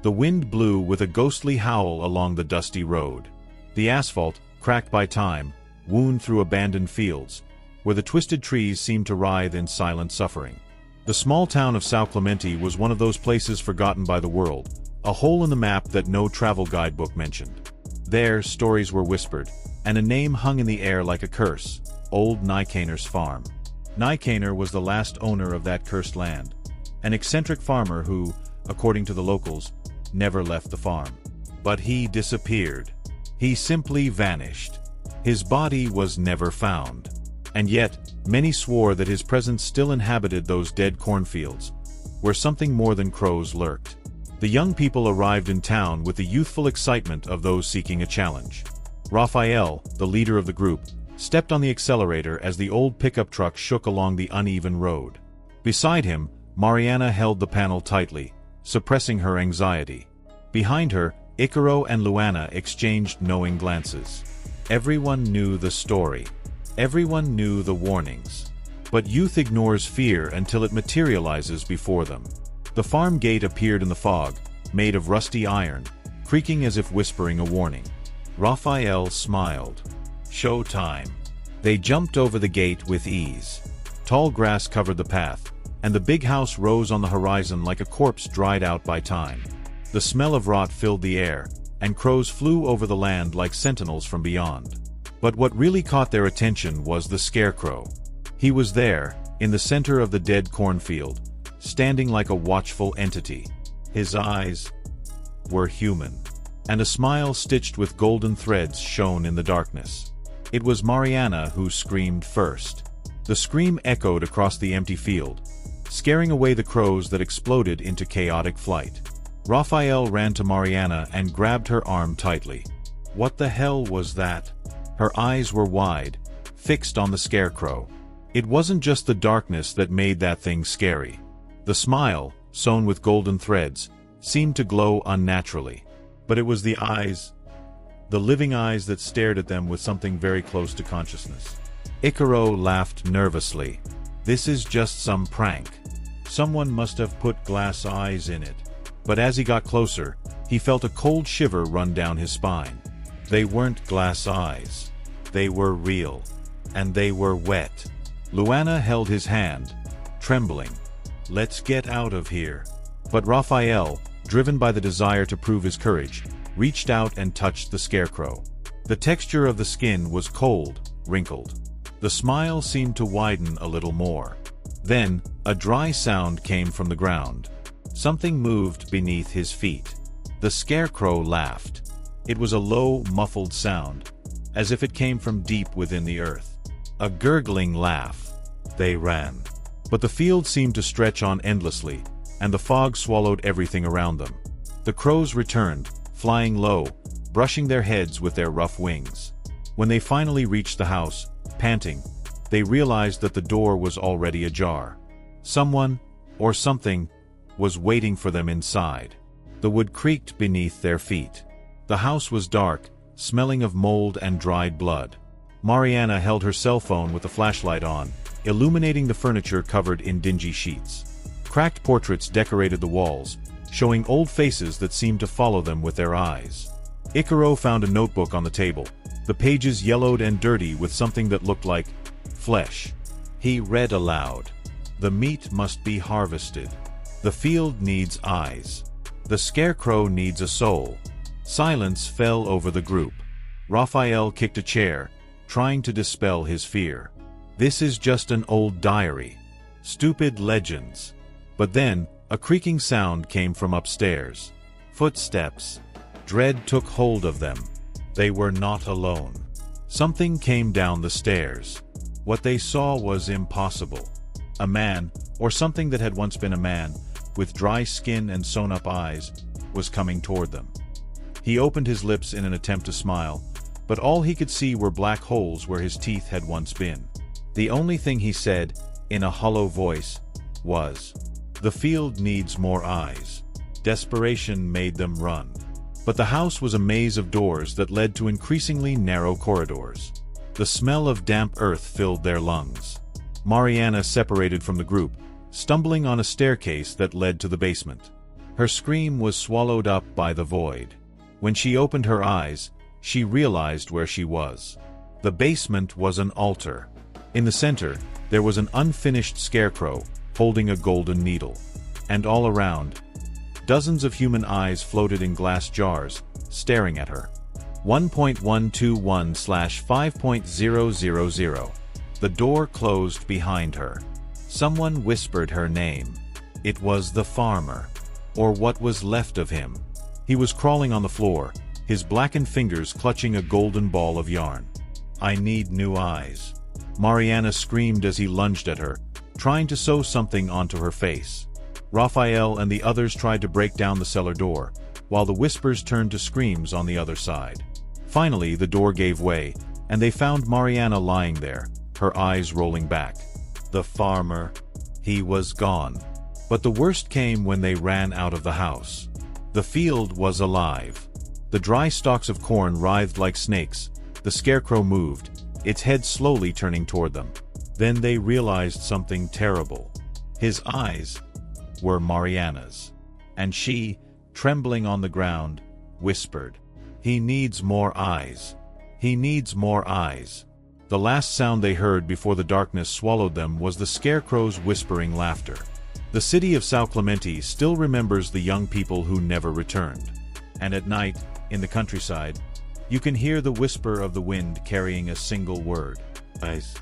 The wind blew with a ghostly howl along the dusty road. The asphalt, cracked by time, wound through abandoned fields, where the twisted trees seemed to writhe in silent suffering. The small town of São Clemente was one of those places forgotten by the world, a hole in the map that no travel guidebook mentioned. There, stories were whispered, and a name hung in the air like a curse: Old Nicanor's farm. Nicanor was the last owner of that cursed land, an eccentric farmer who, according to the locals, never left the farm. But he disappeared. He simply vanished. His body was never found. And yet, many swore that his presence still inhabited those dead cornfields, where something more than crows lurked. The young people arrived in town with the youthful excitement of those seeking a challenge. Raphael, the leader of the group, stepped on the accelerator as the old pickup truck shook along the uneven road. Beside him, Mariana held the panel tightly, suppressing her anxiety. Behind her, Icaro and Luana exchanged knowing glances. Everyone knew the story. Everyone knew the warnings. But youth ignores fear until it materializes before them. The farm gate appeared in the fog, made of rusty iron, creaking as if whispering a warning. Raphael smiled. Showtime. They jumped over the gate with ease. Tall grass covered the path, and the big house rose on the horizon like a corpse dried out by time. The smell of rot filled the air, and crows flew over the land like sentinels from beyond. But what really caught their attention was the scarecrow. He was there, in the center of the dead cornfield, standing like a watchful entity. His eyes were human, and a smile stitched with golden threads shone in the darkness. It was Mariana who screamed first. The scream echoed across the empty field, scaring away the crows that exploded into chaotic flight. Raphael ran to Mariana and grabbed her arm tightly. What the hell was that? Her eyes were wide, fixed on the scarecrow. It wasn't just the darkness that made that thing scary. The smile, sewn with golden threads, seemed to glow unnaturally. But it was the eyes, the living eyes that stared at them with something very close to consciousness. Icaro laughed nervously. This is just some prank. Someone must have put glass eyes in it. But as he got closer, he felt a cold shiver run down his spine. They weren't glass eyes. They were real. And they were wet. Luana held his hand, trembling. Let's get out of here. But Raphael, driven by the desire to prove his courage, reached out and touched the scarecrow. The texture of the skin was cold, wrinkled. The smile seemed to widen a little more. Then, a dry sound came from the ground. Something moved beneath his feet. The scarecrow laughed. It was a low, muffled sound, as if it came from deep within the earth. A gurgling laugh. They ran. But the field seemed to stretch on endlessly, and the fog swallowed everything around them. The crows returned, flying low, brushing their heads with their rough wings. When they finally reached the house, panting, they realized that the door was already ajar. Someone, or something, was waiting for them inside. The wood creaked beneath their feet. The house was dark, smelling of mold and dried blood. Mariana held her cell phone with the flashlight on, illuminating the furniture covered in dingy sheets. Cracked portraits decorated the walls, showing old faces that seemed to follow them with their eyes. Icaro found a notebook on the table, the pages yellowed and dirty with something that looked like flesh. He read aloud. The meat must be harvested. The field needs eyes. The scarecrow needs a soul. Silence fell over the group. Raphael kicked a chair, trying to dispel his fear. This is just an old diary. Stupid legends. But then, a creaking sound came from upstairs. Footsteps. Dread took hold of them. They were not alone. Something came down the stairs. What they saw was impossible. A man, or something that had once been a man, with dry skin and sewn-up eyes, was coming toward them. He opened his lips in an attempt to smile, but all he could see were black holes where his teeth had once been. The only thing he said, in a hollow voice, was, "The field needs more eyes." Desperation made them run. But the house was a maze of doors that led to increasingly narrow corridors. The smell of damp earth filled their lungs. Mariana separated from the group, stumbling on a staircase that led to the basement. Her scream was swallowed up by the void. When she opened her eyes, she realized where she was. The basement was an altar. In the center, there was an unfinished scarecrow, holding a golden needle. And all around, dozens of human eyes floated in glass jars, staring at her. 1.121/5.000. The door closed behind her. Someone whispered her name. It was the farmer. Or what was left of him. He was crawling on the floor, his blackened fingers clutching a golden ball of yarn. "I need new eyes," Mariana screamed as he lunged at her, trying to sew something onto her face. Raphael and the others tried to break down the cellar door, while the whispers turned to screams on the other side. Finally, the door gave way, and they found Mariana lying there, her eyes rolling back. The farmer. He was gone. But the worst came when they ran out of the house. The field was alive. The dry stalks of corn writhed like snakes. The scarecrow moved, its head slowly turning toward them. Then they realized something terrible. His eyes were Mariana's. And she, trembling on the ground, whispered, "He needs more eyes. He needs more eyes." The last sound they heard before the darkness swallowed them was the scarecrow's whispering laughter. The city of São Clemente still remembers the young people who never returned. And at night, in the countryside, you can hear the whisper of the wind carrying a single word: eyes.